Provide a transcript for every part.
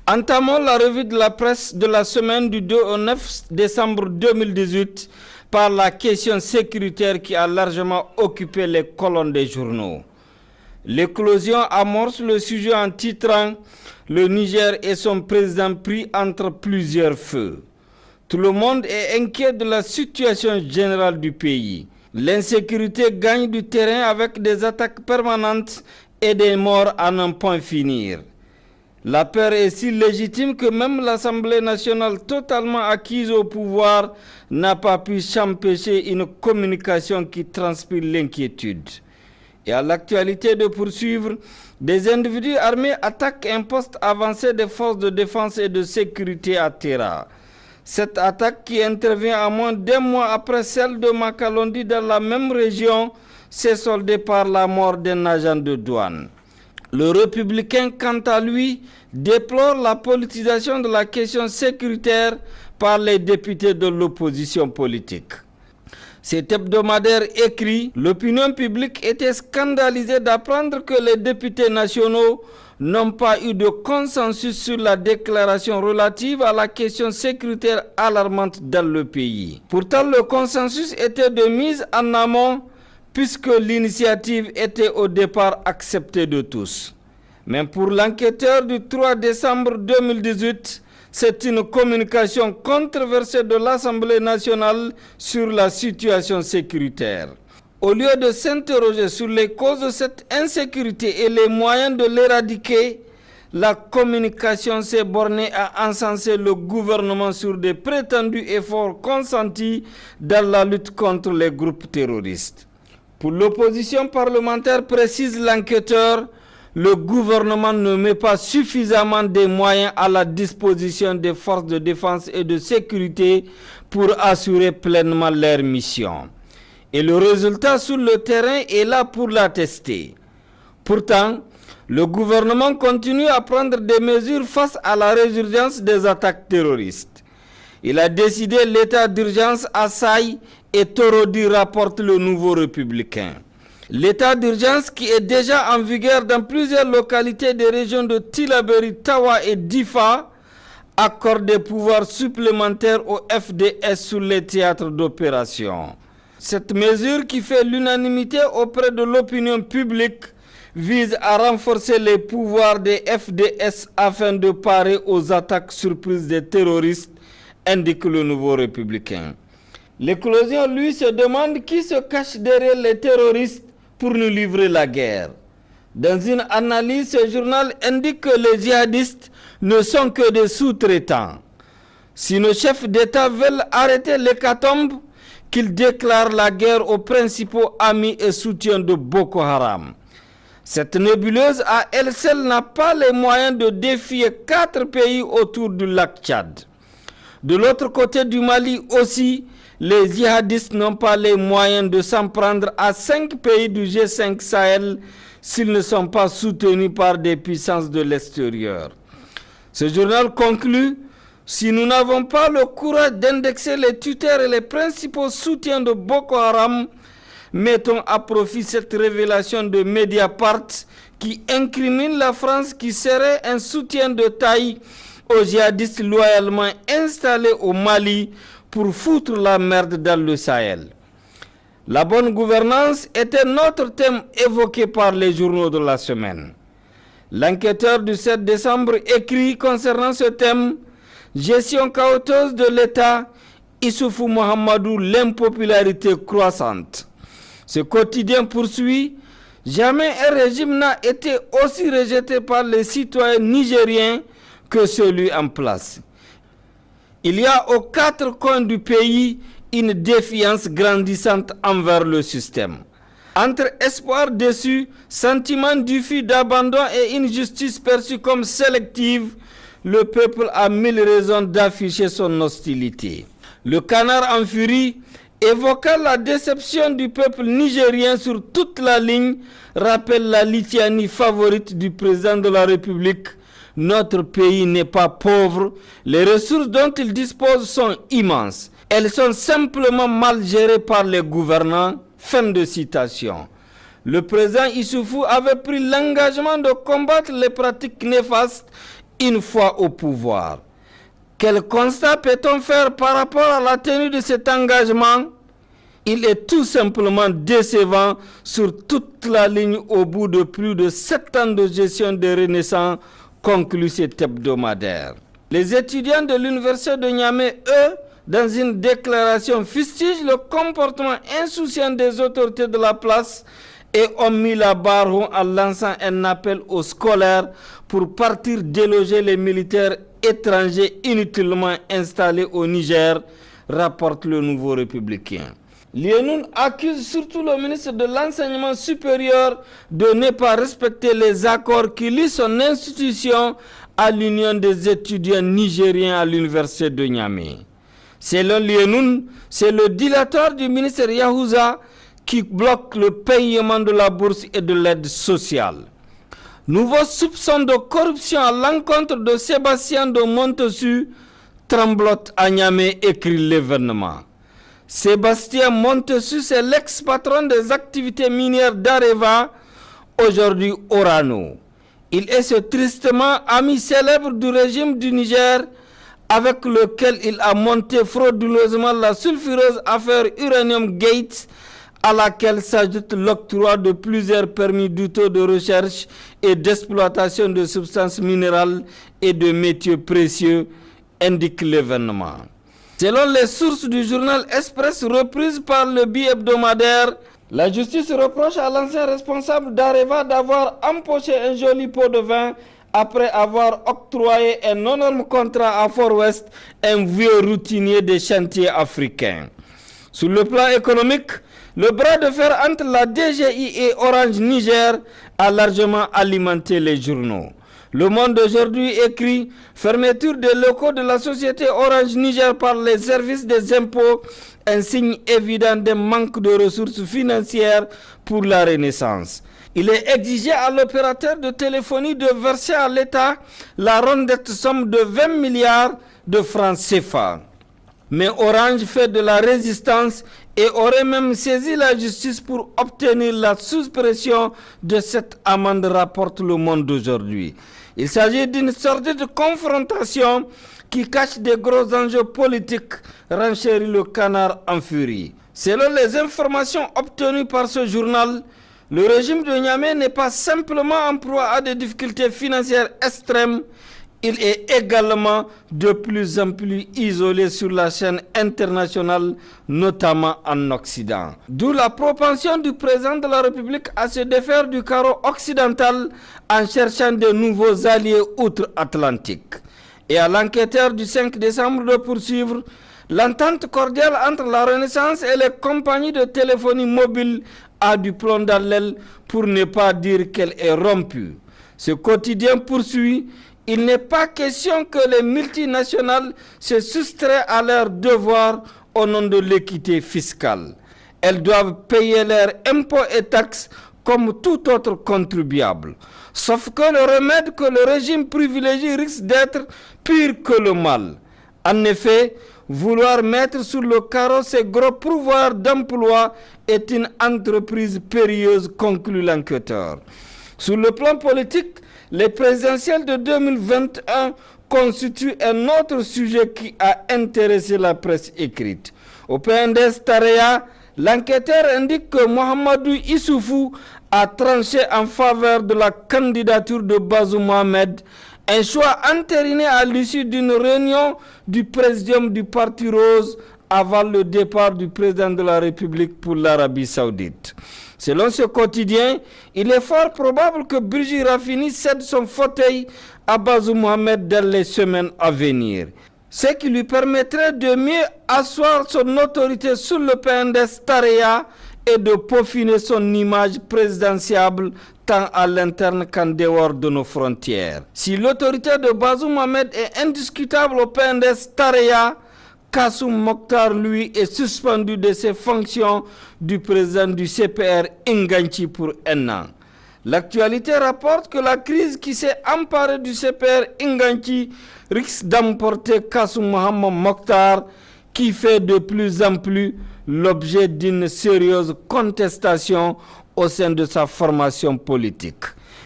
Entamons la revue de la presse de la semaine du 2 au 9 décembre 2018 par la question sécuritaire qui a largement occupé les colonnes des journaux. L'éclosion amorce le sujet en titrant « Le Niger et son président pris entre plusieurs feux ». Tout le monde est inquiet de la situation générale du pays. L'insécurité gagne du terrain avec des attaques permanentes et des morts à n'en point finir. La peur est si légitime que même l'Assemblée nationale totalement acquise au pouvoir n'a pas pu s'empêcher une communication qui transpire l'inquiétude. Et à l'actualité de poursuivre, des individus armés attaquent un poste avancé des forces de défense et de sécurité à Terra. Cette attaque qui intervient à moins d'un mois après celle de Makalondi dans la même région s'est soldée par la mort d'un agent de douane. Le républicain, quant à lui, déplore la politisation de la question sécuritaire par les députés de l'opposition politique. Cet hebdomadaire écrit « L'opinion publique était scandalisée d'apprendre que les députés nationaux n'ont pas eu de consensus sur la déclaration relative à la question sécuritaire alarmante dans le pays. Pourtant, le consensus était de mise en amont puisque l'initiative était au départ acceptée de tous. Mais pour l'enquêteur du 3 décembre 2018, c'est une communication controversée de l'Assemblée nationale sur la situation sécuritaire. Au lieu de s'interroger sur les causes de cette insécurité et les moyens de l'éradiquer, la communication s'est bornée à encenser le gouvernement sur des prétendus efforts consentis dans la lutte contre les groupes terroristes. Pour l'opposition parlementaire, précise l'enquêteur, le gouvernement ne met pas suffisamment de moyens à la disposition des forces de défense et de sécurité pour assurer pleinement leur mission. Et le résultat sur le terrain est là pour l'attester. Pourtant, le gouvernement continue à prendre des mesures face à la résurgence des attaques terroristes. Il a décidé l'état d'urgence à Saï et Torodi, rapporte le Nouveau Républicain. L'état d'urgence qui est déjà en vigueur dans plusieurs localités des régions de Tillabéri, Tawa et Difa accorde des pouvoirs supplémentaires au FDS sur les théâtres d'opération. Cette mesure qui fait l'unanimité auprès de l'opinion publique vise à renforcer les pouvoirs des FDS afin de parer aux attaques surprises des terroristes, indique le Nouveau Républicain. L'éclosion, lui, se demande qui se cache derrière les terroristes pour nous livrer la guerre. Dans une analyse, ce journal indique que les djihadistes ne sont que des sous-traitants. Si nos chefs d'État veulent arrêter l'hécatombe, qu'ils déclarent la guerre aux principaux amis et soutiens de Boko Haram. Cette nébuleuse à elle seule n'a pas les moyens de défier 4 pays autour du lac Tchad. De l'autre côté du Mali aussi, les djihadistes n'ont pas les moyens de s'en prendre à 5 pays du G5 Sahel s'ils ne sont pas soutenus par des puissances de l'extérieur. Ce journal conclut: si nous n'avons pas le courage d'indexer les tuteurs et les principaux soutiens de Boko Haram, mettons à profit cette révélation de Mediapart qui incrimine la France qui serait un soutien de taille aux djihadistes loyalement installés au Mali pour foutre la merde dans le Sahel. La bonne gouvernance était notre thème évoqué par les journaux de la semaine. L'enquêteur du 7 décembre écrit concernant ce thème: gestion chaotique de l'État, Issoufou Mohamedou, l'impopularité croissante. Ce quotidien poursuit: jamais un régime n'a été aussi rejeté par les citoyens nigériens que celui en place. Il y a aux 4 coins du pays une défiance grandissante envers le système. Entre espoir déçu, sentiment diffus d'abandon et une justice perçue comme sélective, le peuple a 1000 raisons d'afficher son hostilité. Le Canard en furie, évoquant la déception du peuple nigérien sur toute la ligne, rappelle la litanie favorite du président de la République: notre pays n'est pas pauvre, les ressources dont il dispose sont immenses. Elles sont simplement mal gérées par les gouvernants. Fin de citation. Le président Issoufou avait pris l'engagement de combattre les pratiques néfastes une fois au pouvoir. Quel constat peut-on faire par rapport à la tenue de cet engagement? Il est tout simplement décevant sur toute la ligne au bout de plus de 7 ans de gestion de Renaissance, conclut cet hebdomadaire. Les étudiants de l'université de Niamey, eux, dans une déclaration, fustigent le comportement insouciant des autorités de la place et ont mis la barre haut en lançant un appel aux scolaires pour partir déloger les militaires étrangers inutilement installés au Niger, rapporte le Nouveau Républicain. Lienoun accuse surtout le ministre de l'Enseignement supérieur de ne pas respecter les accords qui lient son institution à l'Union des étudiants nigériens à l'université de Niamey. Selon Lienoun, c'est le dilatoire du ministre Yahouza qui bloque le paiement de la bourse et de l'aide sociale. Nouveau soupçon de corruption à l'encontre de Sébastien de Montessu tremblote à Niamey, écrit l'événement. Sébastien Montessu, c'est l'ex-patron des activités minières d'Areva, aujourd'hui Orano. Il est ce tristement ami célèbre du régime du Niger, avec lequel il a monté frauduleusement la sulfureuse affaire Uranium Gate, à laquelle s'ajoute l'octroi de plusieurs permis douteux de recherche et d'exploitation de substances minérales et de métaux précieux, indique l'événement. Selon les sources du journal Express reprises par le bi-hebdomadaire, la justice reproche à l'ancien responsable d'Areva d'avoir empoché un joli pot de vin après avoir octroyé un énorme contrat à Fort West, un vieux routinier des chantiers africains. Sur le plan économique, le bras de fer entre la DGI et Orange Niger a largement alimenté les journaux. Le Monde d'aujourd'hui écrit « Fermeture des locaux de la société Orange Niger par les services des impôts, un signe évident d'un manque de ressources financières pour la Renaissance ». Il est exigé à l'opérateur de téléphonie de verser à l'État la rondette somme de 20 milliards de francs CFA. Mais Orange fait de la résistance et aurait même saisi la justice pour obtenir la sous-pression de cette amende, rapporte Le Monde d'aujourd'hui. Il s'agit d'une sorte de confrontation qui cache des gros enjeux politiques, renchérit le Canard en furie. Selon les informations obtenues par ce journal, le régime de Niamey n'est pas simplement en proie à des difficultés financières extrêmes, il est également de plus en plus isolé sur la scène internationale, notamment en Occident. D'où la propension du président de la République à se défaire du carreau occidental en cherchant de nouveaux alliés outre-Atlantique. Et à l'enquêteur du 5 décembre de poursuivre, l'entente cordiale entre la Renaissance et les compagnies de téléphonie mobile a du plomb dans l'aile, pour ne pas dire qu'elle est rompue. Ce quotidien poursuit. Il n'est pas question que les multinationales se soustraient à leurs devoirs au nom de l'équité fiscale. Elles doivent payer leurs impôts et taxes comme tout autre contribuable. Sauf que le remède que le régime privilégie risque d'être pire que le mal. En effet, vouloir mettre sur le carreau ces gros pourvoirs d'emploi est une entreprise périlleuse, conclut l'enquêteur. Sur le plan politique, les présidentielles de 2021 constituent un autre sujet qui a intéressé la presse écrite. Au PNDS Tareya, l'enquêteur indique que Mohamedou Issoufou a tranché en faveur de la candidature de Bazoum Mohamed, un choix entériné à l'issue d'une réunion du présidium du Parti Rose avant le départ du président de la République pour l'Arabie Saoudite. Selon ce quotidien, il est fort probable que Brigitte Raffini cède son fauteuil à Bazoum Mohamed dans les semaines à venir. Ce qui lui permettrait de mieux asseoir son autorité sur le PNDS Tareya et de peaufiner son image présidentiable tant à l'interne qu'en dehors de nos frontières. Si l'autorité de Bazoum Mohamed est indiscutable au PNDS Tareya, Kassoum Mokhtar, lui, est suspendu de ses fonctions du président du CPR Nganchi pour un an. L'actualité rapporte que la crise qui s'est emparée du CPR Nganchi risque d'emporter Kassoum Mokhtar, qui fait de plus en plus l'objet d'une sérieuse contestation au sein de sa formation politique.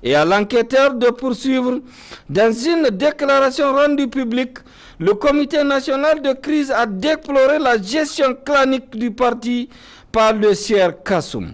et à l'enquêteur de poursuivre. Dans une déclaration rendue publique, le comité national de crise a déploré la gestion clanique du parti par le sieur Kassoum.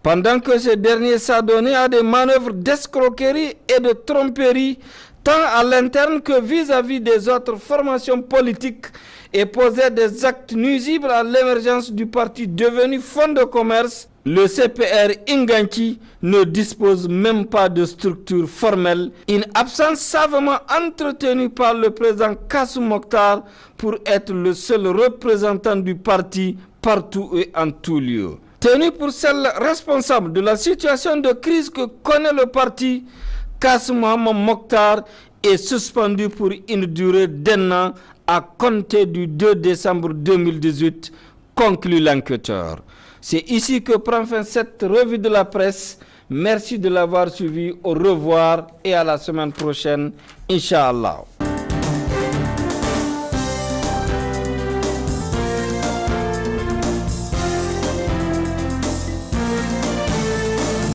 Pendant que ce dernier s'adonnait à des manœuvres d'escroquerie et de tromperie, tant à l'interne que vis-à-vis des autres formations politiques, et posait des actes nuisibles à l'émergence du parti devenu fonds de commerce, le CPR Inganti ne dispose même pas de structure formelle, une absence savamment entretenue par le président Kassoum Mokhtar pour être le seul représentant du parti partout et en tout lieu. Tenu pour seul responsable de la situation de crise que connaît le parti, Kassoum Mokhtar est suspendu pour une durée d'1 an à compter du 2 décembre 2018, conclut l'enquêteur. C'est ici que prend fin cette revue de la presse. Merci de l'avoir suivi. Au revoir et à la semaine prochaine, Inch'Allah.